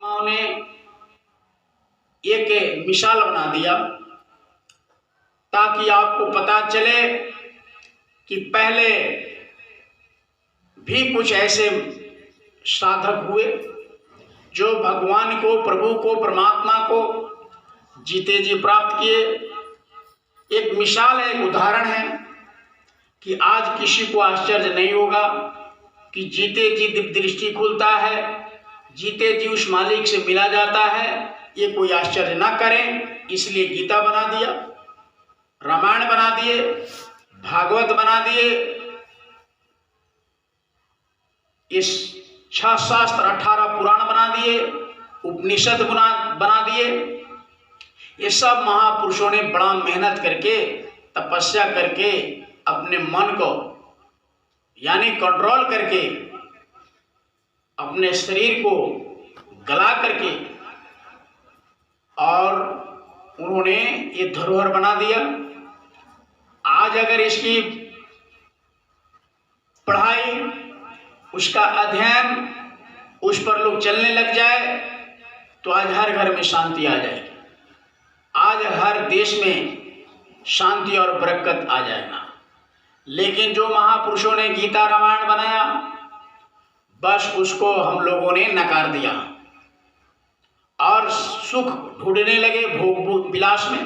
ने एक मिसाल बना दिया ताकि आपको पता चले कि पहले भी कुछ ऐसे साधक हुए जो भगवान को, प्रभु को, परमात्मा को जीते जी प्राप्त किए। एक मिसाल है, एक उदाहरण है कि आज किसी को आश्चर्य नहीं होगा कि जीते जी दिव्य दृष्टि खुलता है, जीते जी उस मालिक से मिला जाता है। ये कोई आश्चर्य ना करें, इसलिए गीता बना दिया, रामायण बना दिए, भागवत बना दिए, इस 6 शास्त्र 18 पुराण बना दिए, उपनिषद बना दिए। ये सब महापुरुषों ने बड़ा मेहनत करके, तपस्या करके, अपने मन को यानी कंट्रोल करके, अपने शरीर को गला करके, और उन्होंने ये धरोहर बना दिया। आज अगर इसकी पढ़ाई, उसका अध्ययन, उस पर लोग चलने लग जाए तो आज हर घर में शांति आ जाएगी, आज हर देश में शांति और बरकत आ जाएगा। लेकिन जो महापुरुषों ने गीता रामायण बनाया, बस उसको हम लोगों ने नकार दिया और सुख ढूंढने लगे भोग विलास में,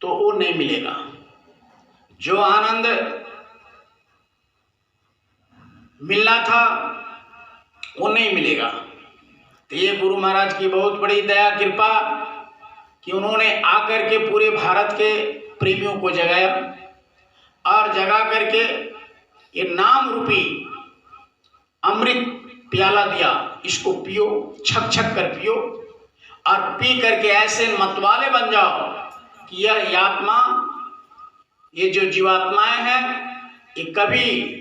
तो वो नहीं मिलेगा। जो आनंद मिलना था वो नहीं मिलेगा। तो ये गुरु महाराज की बहुत बड़ी दया कृपा कि उन्होंने आकर के पूरे भारत के प्रेमियों को जगाया और जगा करके ये नाम रूपी अमृत प्याला दिया, इसको पियो, छक छक कर पियो, और पी करके ऐसे मतवाले बन जाओ कि यह आत्मा, ये जो जीवात्माएं हैं, ये कभी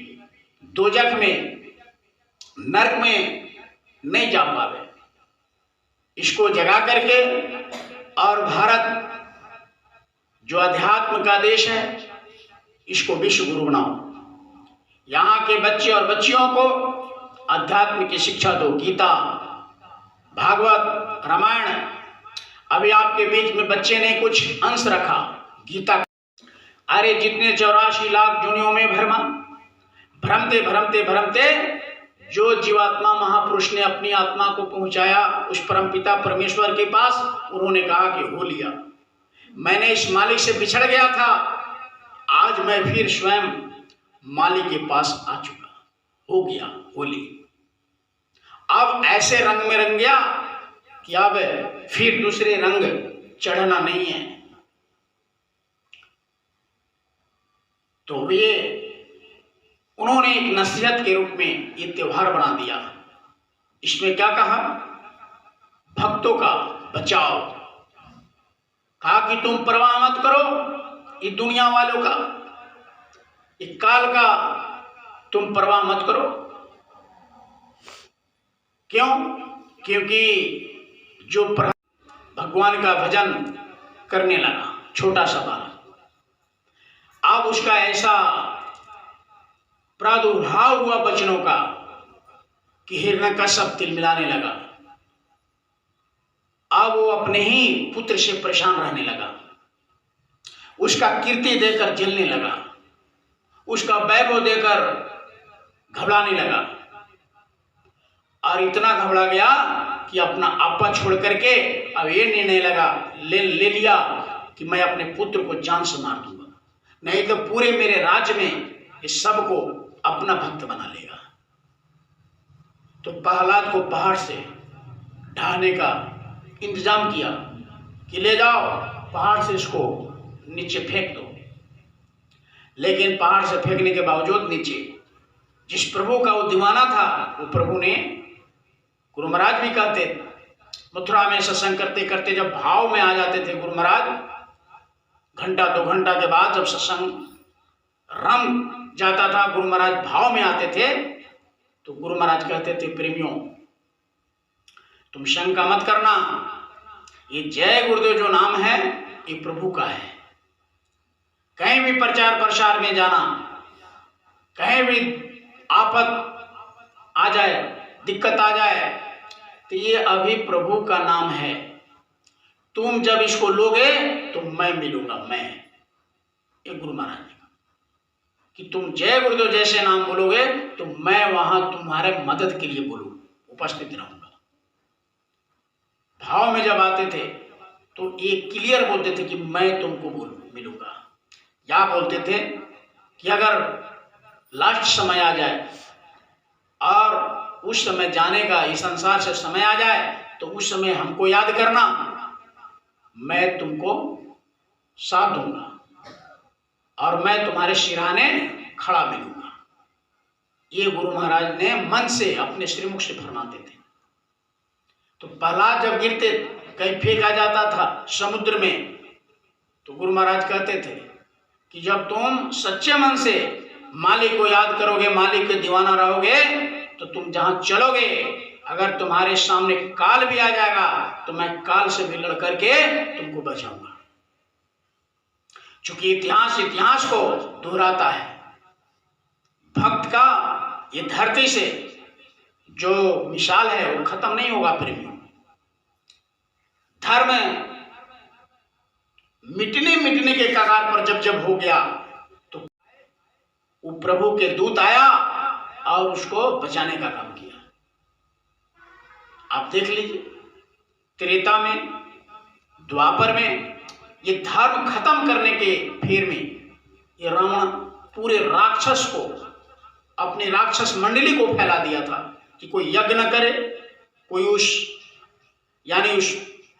दोजख में, नरक में नहीं जा पावे। इसको जगा करके, और भारत जो अध्यात्म का देश है, इसको विश्व गुरु बनाओ। यहाँ के बच्चे और बच्चियों को अध्यात्म की शिक्षा दो, गीता, भागवत, रामायण। अभी आपके बीच में बच्चे ने कुछ अंश रखा गीता। अरे जितने 84 लाख दुनियों में भ्रमते भ्रमते भ्रमते जो जीवात्मा महापुरुष ने अपनी आत्मा को पहुंचाया उस परमपिता परमेश्वर के पास, उन्होंने कहा कि हो लिया, मैंने इस मालिक से बिछड़ गया था, आज मैं फिर स्वयं मालिक के पास आ चुका, हो गया होली। अब ऐसे रंग में रंग गया कि अब फिर दूसरे रंग चढ़ना नहीं है। तो ये उन्होंने एक नसीहत के रूप में ये त्योहार बना दिया। इसमें क्या कहा? भक्तों का बचाओ, कहा कि तुम परवाह मत करो ये दुनिया वालों का, ये काल का तुम परवाह मत करो। क्यों? क्योंकि जो भगवान का भजन करने लगा, छोटा सा बालक, अब उसका ऐसा प्रादुर्भाव हुआ वचनों का कि हिरण्यकश्यप तिलमिलाने लगा। अब वो अपने ही पुत्र से परेशान रहने लगा, उसका कीर्ति देकर जलने लगा, उसका वैभव देकर घबराने लगा, और इतना घबरा गया कि अपना आपा छोड़ करके अब ये निर्णय ले लिया कि मैं अपने पुत्र को जान से मार दूंगा, नहीं तो पूरे मेरे राज्य में इस सबको अपना भक्त बना लेगा। तो प्रहलाद को पहाड़ से ढाने का इंतजाम किया कि ले जाओ पहाड़ से इसको नीचे फेंक दो। लेकिन पहाड़ से फेंकने के बावजूद नीचे जिस प्रभु का वो दीवाना था, वो प्रभु ने, गुरु महाराज भी कहते, मथुरा में सत्संग करते करते जब भाव में आ जाते थे गुरु महाराज, घंटा 2 घंटा के बाद जब सत्संग रम जाता था, गुरु महाराज भाव में आते थे, तो गुरु महाराज कहते थे, प्रेमियों तुम शंका मत करना, ये जय गुरुदेव जो नाम है ये प्रभु का है। कहीं भी प्रचार प्रसार में जाना, कहीं भी आफत आ जाए, दिक्कत आ जाए, तो ये अभी प्रभु का नाम है, तुम जब इसको लोगे तो मैं मिलूंगा। मैं, ये गुरु महाराज ने कहा कि तुम जय गुरुदेव जैसे नाम बोलोगे तो मैं वहां तुम्हारे मदद के लिए बोलूँ, उपस्थित रहूंगा। भाव में जब आते थे तो ये क्लियर बोलते थे कि मैं तुमको मिलूंगा। या बोलते थे कि अगर लास्ट समय आ जाए और उस समय जाने का, इस संसार से समय आ जाए, तो उस समय हमको याद करना, मैं तुमको साथ दूंगा और मैं तुम्हारे सिरहाने खड़ा मिलूंगा। ये गुरु महाराज ने मन से अपने श्रीमुख से फरमाते थे। तो प्रहलाद जब गिरते, कहीं फेंका जाता था समुद्र में, तो गुरु महाराज कहते थे कि जब तुम सच्चे मन से मालिक को याद करोगे, मालिक के दीवाना रहोगे, तो तुम जहां चलोगे, अगर तुम्हारे सामने काल भी आ जाएगा तो मैं काल से भी लड़ करके तुमको बचाऊंगा। चूंकि इतिहास को दोहराता है। भक्त का ये धरती से जो मिसाल है वो खत्म नहीं होगा प्रेमियों। धर्म मिटने के कगार पर जब हो गया तो वो प्रभु के दूत आया और उसको बचाने का काम किया। आप देख लीजिए, त्रेता में, द्वापर में, ये धर्म खत्म करने के फेर में ये रावण पूरे राक्षस को, अपने राक्षस मंडली को फैला दिया था कि कोई यज्ञ न करे, कोई उस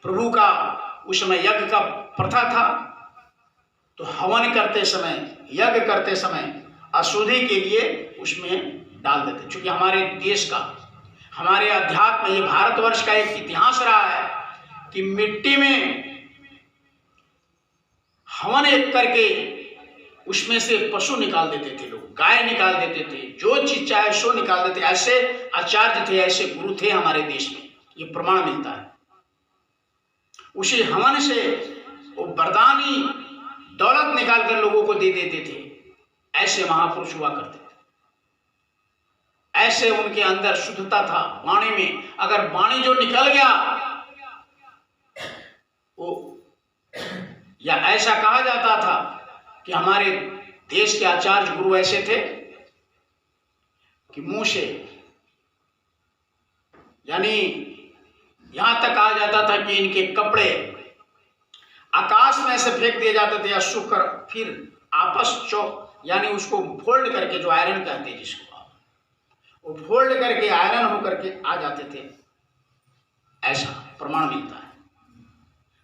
प्रभु का उस समय यज्ञ का प्रथा था, तो हवन करते समय, यज्ञ करते समय अशुद्धि के लिए उसमें डाल देते। क्योंकि हमारे देश का, हमारे अध्यात्म, ये भारतवर्ष का एक इतिहास रहा है कि मिट्टी में हवन एक करके उसमें से पशु निकाल देते थे लोग, गाय निकाल देते थे, जो चीज चाहे सो निकाल देते। ऐसे आचार्य थे, ऐसे गुरु थे हमारे देश में, ये प्रमाण मिलता है। उसी हवन से वो वरदानी दौलत निकाल कर लोगों को दे देते थे। ऐसे महापुरुष हुआ करते थे, ऐसे उनके अंदर शुद्धता था वाणी में। अगर वाणी जो निकल गया वो, या ऐसा कहा जाता था कि हमारे देश के आचार्य गुरु ऐसे थे कि मुंह से, यानी यहां तक कहा जाता था कि इनके कपड़े आकाश में ऐसे फेंक दिए जाते थे या सूखकर फिर आपस यानी उसको फोल्ड करके, जो आयरन कहते हैं जिसको, वो फोल्ड करके आयरन होकर के आ जाते थे। ऐसा प्रमाण मिलता है।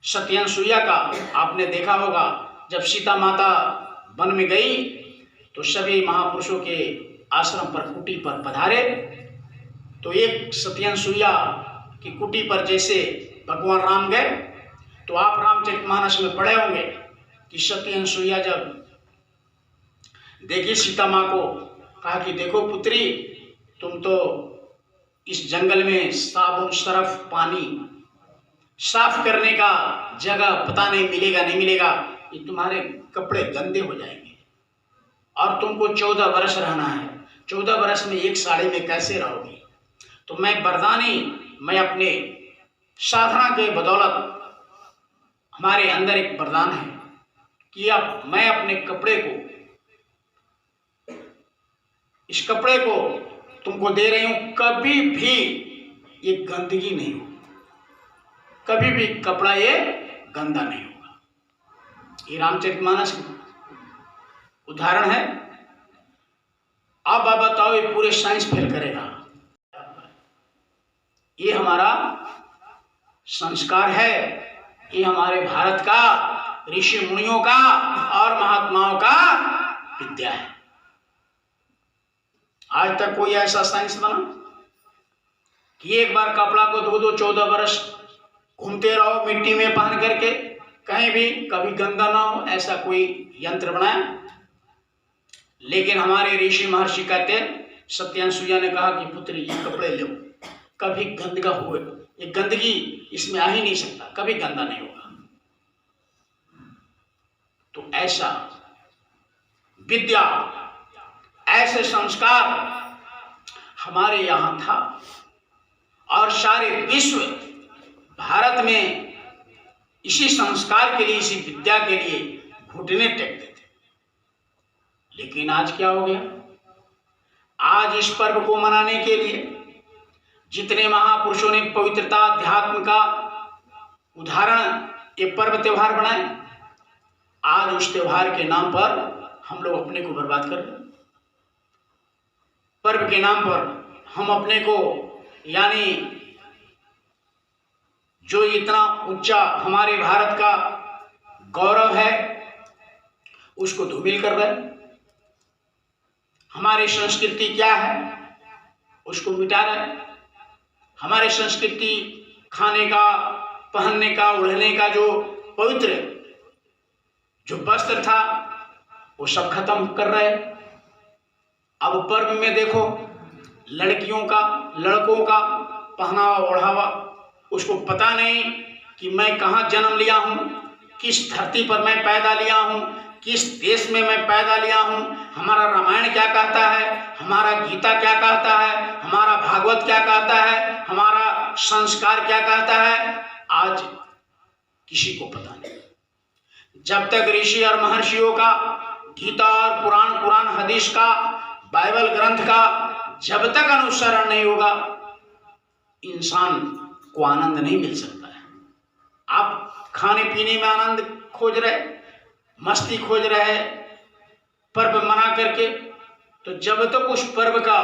सत्यनसुईया का आपने देखा होगा, जब सीता माता वन में गई तो सभी महापुरुषों के आश्रम पर, कुटी पर पधारे, तो एक सत्यनसुईया की कुटी पर जैसे भगवान राम गए, तो आप रामचरितमानस में पढ़े होंगे कि सत्यनसुईया जब देखी सीता माँ को, कहा कि देखो पुत्री, तुम तो इस जंगल में साबुन, सरफ, पानी साफ करने का जगह पता नहीं मिलेगा, नहीं मिलेगा, ये तुम्हारे कपड़े गंदे हो जाएंगे और तुमको 14 वर्ष रहना है। 14 वर्ष में एक साड़ी में कैसे रहोगी? तो मैं वरदानी, मैं अपने साधना के बदौलत, हमारे अंदर एक वरदान है कि अब मैं अपने कपड़े को, इस कपड़े को तुमको दे रही हूं, कभी भी ये गंदगी नहीं हो, कभी भी कपड़ा ये गंदा नहीं होगा। ये रामचरितमानस उदाहरण है। अब आप बताओ, ये पूरे साइंस फेल करेगा। ये हमारा संस्कार है, ये हमारे भारत का, ऋषि मुनियों का और महात्माओं का विद्या है। आज तक कोई ऐसा साइंस बना कि एक बार कपड़ा को धो दो, 14 वर्ष घूमते रहो मिट्टी में पहन करके, कहीं भी कभी गंदा ना हो, ऐसा कोई यंत्र बनाया? लेकिन हमारे ऋषि महर्षि कहते, सत्यनसुईया ने कहा कि पुत्री ये कपड़े लो, कभी गंदगा हो, ये गंदगी इसमें आ ही नहीं सकता, कभी गंदा नहीं होगा। तो ऐसा विद्या, ऐसे संस्कार हमारे यहां था और सारे विश्व भारत में इसी संस्कार के लिए, इसी विद्या के लिए घुटने टेकते थे। लेकिन आज क्या हो गया? आज इस पर्व को मनाने के लिए जितने महापुरुषों ने पवित्रता, अध्यात्म का उदाहरण ये पर्व त्योहार बनाए, आज उस त्योहार के नाम पर हम लोग अपने को बर्बाद कर रहे हैं। पर्व के नाम पर हम अपने को, यानी जो इतना ऊंचा हमारे भारत का गौरव है, उसको धूमिल कर रहे हैं। हमारी संस्कृति क्या है उसको मिटा रहे हैं। हमारी संस्कृति खाने का, पहनने का, ओढ़ने का जो पवित्र जो वस्त्र था वो सब खत्म कर रहे हैं। अब पर्व में देखो लड़कियों का, लड़कों का पहनावा ओढ़ावा, उसको पता नहीं कि मैं कहाँ जन्म लिया हूँ, किस धरती पर मैं पैदा लिया हूँ, किस देश में मैं पैदा लिया हूँ। हमारा रामायण क्या कहता है, हमारा गीता क्या कहता है, हमारा भागवत क्या कहता है, हमारा संस्कार क्या कहता है, आज किसी को पता नहीं। जब तक ऋषि और महर्षियों का गीता और कुरान हदीस का, बाइबल ग्रंथ का जब तक अनुसरण नहीं होगा, इंसान को आनंद नहीं मिल सकता है। आप खाने पीने में आनंद खोज रहे, मस्ती खोज रहे पर्व मना करके, तो जब तक उस पर्व का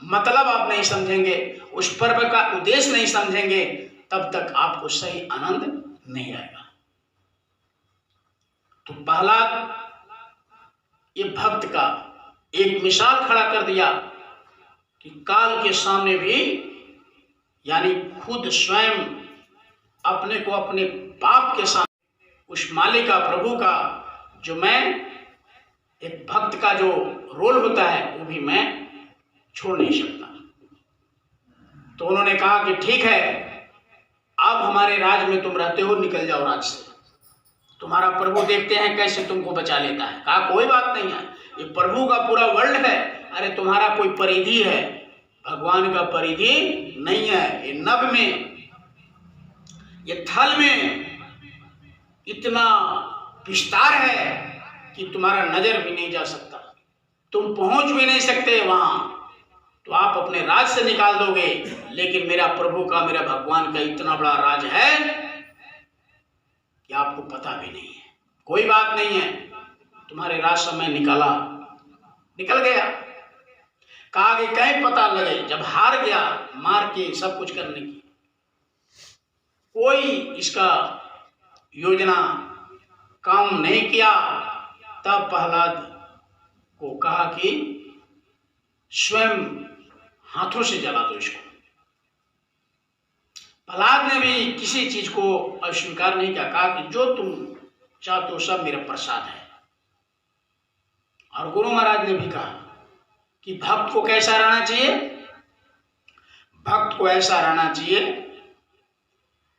मतलब आप नहीं समझेंगे, उस पर्व का उद्देश्य नहीं समझेंगे, तब तक आपको सही आनंद नहीं आएगा। तो प्रहलाद ये भक्त का एक मिसाल खड़ा कर दिया कि काल के सामने भी, यानी खुद स्वयं अपने को अपने बाप के सामने, उस मालिक का, प्रभु का, जो मैं एक भक्त का जो रोल होता है वो भी मैं छोड़ नहीं सकता। तो उन्होंने कहा कि ठीक है, अब हमारे राज में तुम रहते हो, निकल जाओ राज से, तुम्हारा प्रभु देखते हैं कैसे तुमको बचा लेता है। कहा कोई बात नहीं है, ये प्रभु का पूरा वर्ल्ड है, अरे तुम्हारा कोई परिधि है, भगवान का परिधि नहीं है। ये नभ में, ये थल में इतना विस्तार है कि तुम्हारा नजर भी नहीं जा सकता, तुम पहुंच भी नहीं सकते वहां। तो आप अपने राज से निकाल दोगे, लेकिन मेरा प्रभु का, मेरा भगवान का इतना बड़ा राज है कि आपको पता भी नहीं है। कोई बात नहीं है, तुम्हारे राज से मैं निकल गया। कहा कि कहीं पता लगे, जब हार गया मार के सब कुछ करने की, कोई इसका योजना काम नहीं किया, तब प्रहलाद को कहा कि स्वयं हाथों से जला दो इसको। प्रहलाद ने भी किसी चीज को अस्वीकार नहीं किया, कहा कि जो तुम चाहते हो सब मेरा प्रसाद है। और गुरु महाराज ने भी कहा कि भक्त को कैसा रहना चाहिए, भक्त को ऐसा रहना चाहिए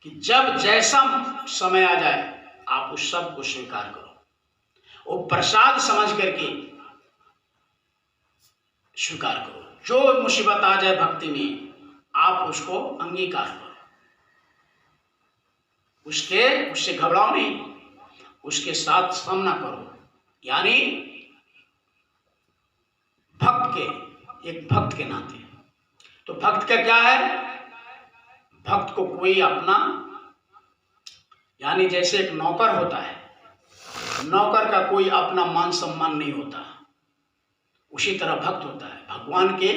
कि जब जैसा समय आ जाए आप उस सब को स्वीकार करो, वो प्रसाद समझ करके स्वीकार करो। जो मुसीबत आ जाए भक्ति में, आप उसको अंगीकार करो, उससे घबराओ नहीं, उसके साथ सामना करो। यानी एक भक्त के नाते, तो भक्त का क्या है, भक्त को कोई अपना, यानी जैसे एक नौकर होता है, नौकर का कोई अपना मान सम्मान नहीं होता, उसी तरह भक्त होता है, भगवान के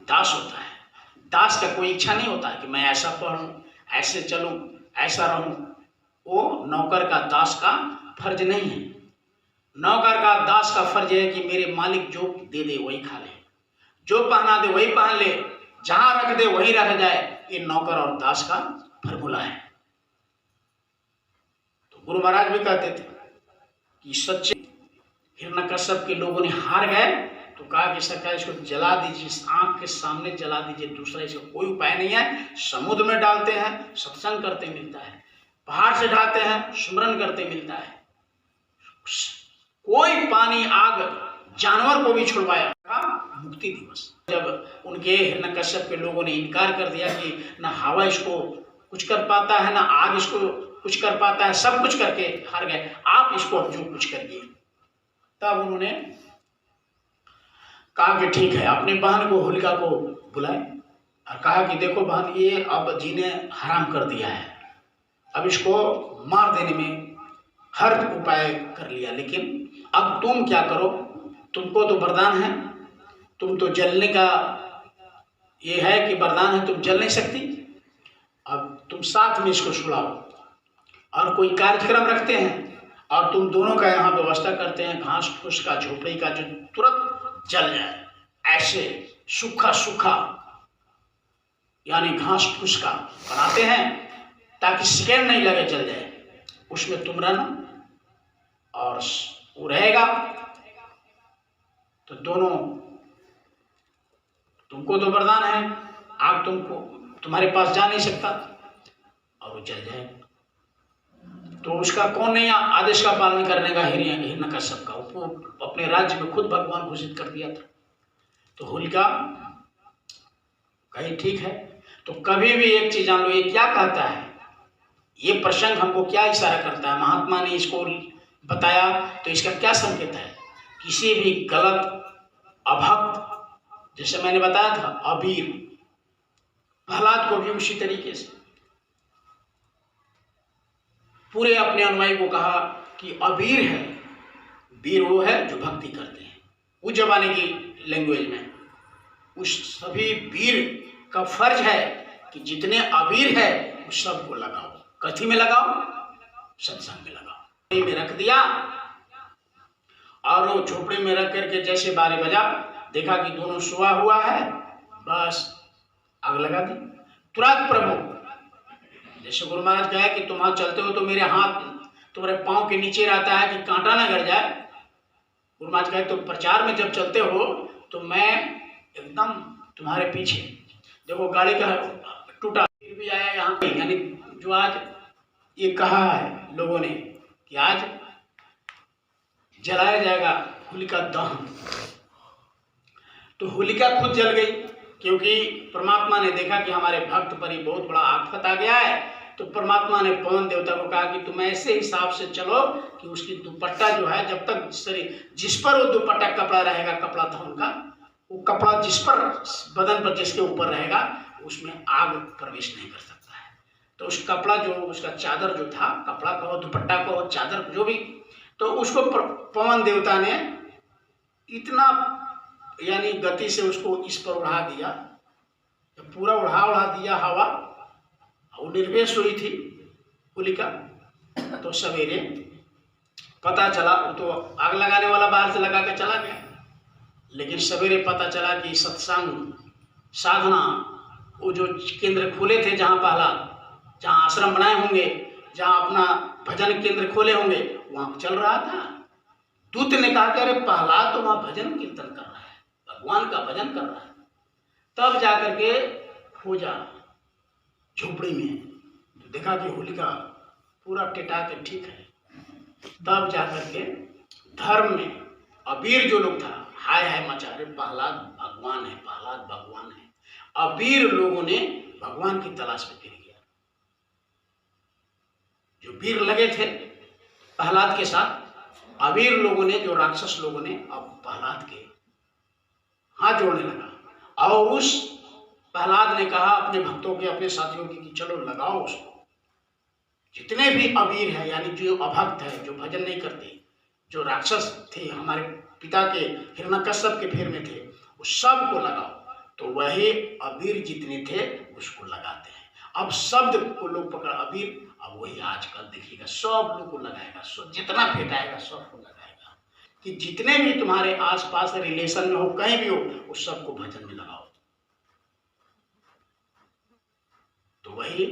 दास होता है। दास का कोई इच्छा नहीं होता कि मैं ऐसा पढ़ूं, ऐसे चलूं, ऐसा रहूं। वो नौकर का, दास का फर्ज नहीं है। नौकर का, दास का फर्ज है कि मेरे मालिक जो दे दे वही खा ले, जो पहना दे वही पहन ले, जहां रख दे वही रह जाए। ये नौकर और दास का फॉर्मूला है। तो गुरु महाराज भी कहते थे कि सच्चे हिरण्यकश्यप के लोगों ने हार गए, तो कहा कि सरकार इसको जला दीजिए, आंख के सामने जला दीजिए, दूसरा इसका कोई उपाय नहीं है। समुद्र में डालते हैं, सत्संग करते मिलता है, पहाड़ से ढाते हैं, सुमरन करते मिलता है। कोई पानी, आग, जानवर को भी छुड़वाया, मुक्ति दिवस। जब उनके हिरण्यकश्यप के लोगों ने इनकार कर दिया कि ना हवा इसको कुछ कर पाता है, ना आग इसको कुछ कर पाता है, सब कुछ करके हार गए, आप इसको अब जो कुछ करिए। तब उन्होंने कहा कि ठीक है, अपनी बहन को होलिका को बुलाए और कहा कि देखो बहन, ये अब जी ने हराम कर दिया है, अब इसको मार देने में हर उपाय कर लिया, लेकिन अब तुम क्या करो, तुमको तो वरदान है, तुम तो जलने का ये है कि वरदान है, तुम जल नहीं सकती, अब तुम साथ में इसको सुलाओ और कोई कार्यक्रम रखते हैं और तुम दोनों का यहाँ व्यवस्था करते हैं घास फूस का, झोपड़ी का, जो तुरंत जल जाए, ऐसे सूखा सूखा यानी घास फूस का बनाते हैं ताकि सेकेंड नहीं लगे जल जाए, उसमें तुम रहना और वो रहेगा तो दोनों, तुमको तो वरदान है, आग तुमको तुम्हारे पास जा नहीं सकता और वो जल जाएगा। तो उसका कौन नहीं आदेश का पालन करने का, हिरण्यकश्यप का, वो अपने राज्य में खुद भगवान घोषित कर दिया था। तो होलिका कही ठीक है। तो कभी भी एक चीज जान लो, ये क्या कहता है, ये प्रसंग हमको क्या इशारा करता है, महात्मा ने इसको बताया तो इसका क्या संकेत है, किसी भी गलत अभक्त, जैसे मैंने बताया था अबीर, प्रहलाद को भी उसी तरीके से पूरे अपने अनुयायी को कहा कि अबीर है, वीर वो है जो भक्ति करते हैं, उस जमाने की लैंग्वेज में उस सभी वीर का फर्ज है कि जितने अबीर है उस सबको लगाओ, कथी में लगाओ, सत्संग में लगाओ। में रख दिया और वो झोपड़ी में रख करके जैसे 12 बजा, देखा कि दोनों सोया हुआ है, बस आग लगा दी तुरंत। प्रभु जैसे गुरु महाराज कहा कि तुम हाथ चलते हो तो मेरे हाथ तुम्हारे पांव के नीचे रहता है कि कांटा ना गड़ जाए। गुरु महाराज कहे तो प्रचार में जब चलते हो तो मैं एकदम तुम्हारे पीछे। देखो गाड़ी का टूटा फिर भी आया यहाँ पे, यानी जो आज ये कहा है लोगों ने कि आज जलाया जाएगा होलिका दहन, तो होलिका खुद जल गई, क्योंकि परमात्मा ने देखा कि हमारे भक्त पर ही बहुत बड़ा आफत आ गया है। तो परमात्मा ने पवन देवता को कहा कि तुम ऐसे हिसाब से चलो कि उसकी दुपट्टा जो है, जब तक शरीर जिस पर वो दुपट्टा कपड़ा रहेगा, कपड़ा था उनका, वो कपड़ा जिस पर बदन पर जिसके ऊपर रहेगा उसमें आग प्रवेश नहीं कर सकता है। तो उस कपड़ा जो उसका चादर जो था, कपड़ा कहो, दुपट्टा कहो, चादर जो भी, तो उसको पवन देवता ने इतना यानी गति से उसको इस पर उड़ा दिया, जब पूरा उड़ा दिया हवा, वो निर्वेश हुई थी होलिका। तो सवेरे पता चला, वो तो आग लगाने वाला बाहर से लगा के चला गया, लेकिन सवेरे पता चला कि सत्संग साधना वो जो केंद्र खोले थे, जहाँ पहला जहाँ आश्रम बनाए होंगे, जहाँ अपना भजन केंद्र खोले होंगे, वहाँ चल रहा था। दूत ने कहा कि अरे प्रहलाद तो वहाँ भजन कीर्तन कर रहा है, भगवान का भजन कर रहा है। तब जाकर के खोजा झोपड़ी में, तो देखा कि होलिका पूरा टिटा के ठीक है। तब जाकर के धर्म में अबीर जो लोग था, हाय हाय मचा रहे, प्रहलाद भगवान है, प्रहलाद भगवान है। अबीर लोगों ने भगवान की तलाश में फिर गया, जो वीर लगे थे प्रहलाद के साथ, अबीर लोगों ने, जो राक्षस लोगों ने, अब प्रहलाद के हाथ जोड़ने लगा। और उस प्रहलाद ने कहा अपने भक्तों के, अपने साथियों की कि चलो लगाओ उसको। जितने भी अबीर है, यानी जो अभक्त है, जो भजन नहीं करते, जो राक्षस थे, हमारे पिता के हिरण्यकश्यप के फेर में थे, वो सबको लगाओ। तो वही अबीर जितने थे उसको लगाते हैं। अब शब्द को लोग पकड़ अबीर, अब वही आजकल देखिएगा सब लोग को लगाएगा, जितना फेंटाएगा सबको लगाएगा, कि जितने भी तुम्हारे आसपास रिलेशन में हो, कहीं भी हो, उस सबको भजन में लगाओ, तो वही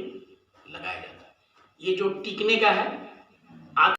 लगाया जाता है। ये जो टिकने का है,